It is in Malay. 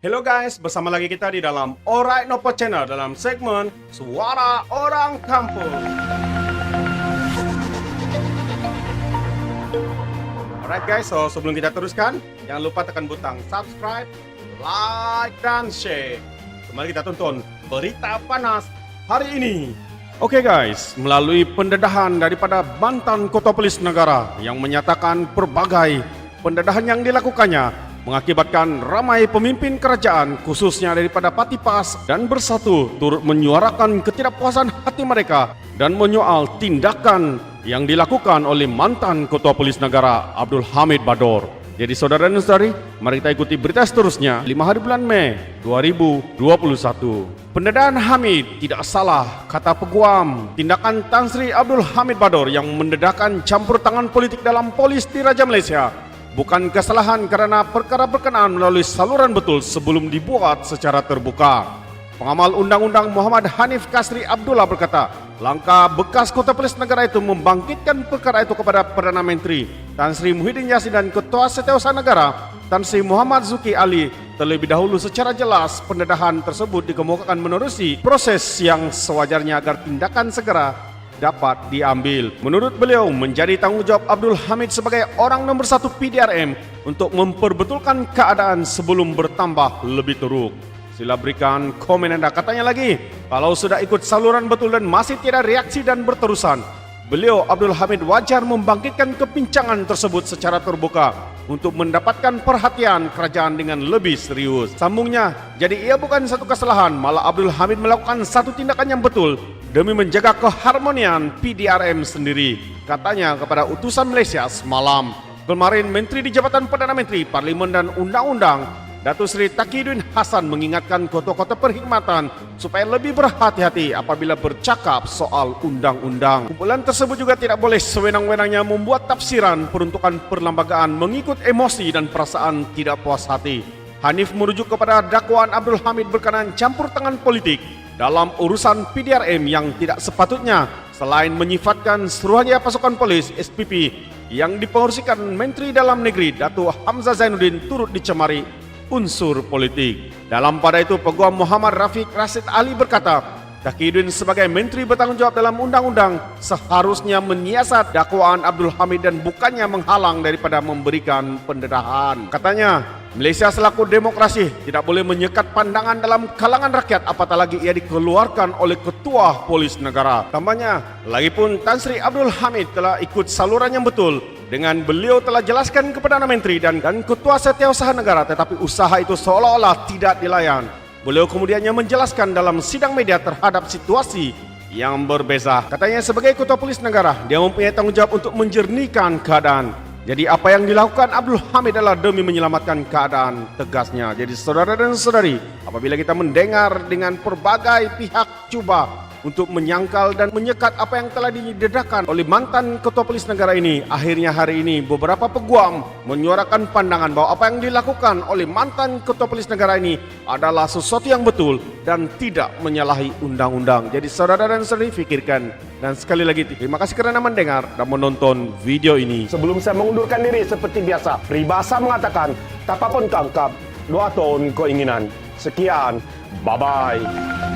Hello guys, bersama lagi kita di dalam Alright Nopo Channel dalam segmen Suara Orang Kampung. Alright guys, so sebelum kita teruskan, jangan lupa tekan butang subscribe, like, dan share. Kembali kita tonton berita panas hari ini. Oke guys, melalui pendedahan daripada mantan Ketua Polis Negara yang menyatakan berbagai pendedahan yang dilakukannya mengakibatkan ramai pemimpin kerajaan khususnya daripada Parti PAS dan Bersatu turut menyuarakan ketidakpuasan hati mereka dan menyoal tindakan yang dilakukan oleh mantan Ketua Polis Negara Abdul Hamid Bador. Jadi saudara dan saudari, mari kita ikuti berita seterusnya 5 hari bulan Mei 2021. Pendedahan Hamid tidak salah, kata peguam. Tindakan Tan Sri Abdul Hamid Bador yang mendedahkan campur tangan politik dalam polis di Raja Malaysia bukan kesalahan karena perkara berkenaan melalui saluran betul sebelum dibuat secara terbuka. Pengamal Undang-Undang Muhammad Hanif Kasri Abdullah berkata, langkah bekas Ketua Polis Negara itu membangkitkan perkara itu kepada Perdana Menteri Tan Sri Muhyiddin Yassin dan Ketua Setiausaha Negara Tan Sri Muhammad Zuki Ali terlebih dahulu secara jelas pendedahan tersebut dikemukakan menerusi proses yang sewajarnya agar tindakan segera dapat diambil. Menurut beliau, menjadi tanggungjawab Abdul Hamid sebagai orang nomor 1 PDRM untuk memperbetulkan keadaan sebelum bertambah lebih teruk. Sila berikan komen anda. Katanya lagi, kalau sudah ikut saluran betul dan masih tidak reaksi dan berterusan, beliau Abdul Hamid wajar membangkitkan kepincangan tersebut secara terbuka untuk mendapatkan perhatian kerajaan dengan lebih serius. Sambungnya, jadi ia bukan satu kesalahan, malah Abdul Hamid melakukan satu tindakan yang betul demi menjaga keharmonian PDRM sendiri, katanya kepada utusan Malaysia semalam. Kemarin Menteri di Jabatan Perdana Menteri, Parlimen dan Undang-Undang Datuk Seri Taqiyuddin Hassan mengingatkan kota-kota perkhidmatan supaya lebih berhati-hati apabila bercakap soal undang-undang. Kumpulan tersebut juga tidak boleh sewenang-wenangnya membuat tafsiran peruntukan perlembagaan mengikut emosi dan perasaan tidak puas hati. Hanif merujuk kepada dakwaan Abdul Hamid berkenaan campur tangan politik dalam urusan PDRM yang tidak sepatutnya, selain menyifatkan Suruhanjaya Pasukan Polis SPP yang dipengerusikan Menteri Dalam Negeri Datuk Hamzah Zainuddin turut dicemari unsur politik. Dalam pada itu, Peguam Muhammad Rafiq Rashid Ali berkata, Taqiyuddin sebagai menteri bertanggungjawab dalam undang-undang seharusnya menyiasat dakwaan Abdul Hamid dan bukannya menghalang daripada memberikan pendedahan. Katanya, Malaysia selaku demokrasi tidak boleh menyekat pandangan dalam kalangan rakyat, apatah lagi ia dikeluarkan oleh Ketua Polis Negara. Tambahnya, lagipun Tan Sri Abdul Hamid telah ikut saluran yang betul dengan beliau telah jelaskan kepada Perdana Menteri dan Ketua Setiausaha Negara, tetapi usaha itu seolah-olah tidak dilayan. Beliau kemudiannya menjelaskan dalam sidang media terhadap situasi yang berbeza. Katanya sebagai Ketua Polis Negara, dia mempunyai tanggungjawab untuk menjernihkan keadaan. Jadi apa yang dilakukan Abdul Hamid adalah demi menyelamatkan keadaan, tegasnya. Jadi saudara dan saudari, apabila kita mendengar dengan pelbagai pihak cuba untuk menyangkal dan menyekat apa yang telah didedahkan oleh mantan Ketua Polis Negara ini, akhirnya hari ini beberapa peguam menyuarakan pandangan bahwa apa yang dilakukan oleh mantan Ketua Polis Negara ini adalah sesuatu yang betul dan tidak menyalahi undang-undang. Jadi saudara dan saudari, fikirkan. Dan sekali lagi, terima kasih kerana mendengar dan menonton video ini. Sebelum saya mengundurkan diri seperti biasa, peribahasa mengatakan, tapapun kangkap, dua tahun keinginan. Sekian, bye-bye.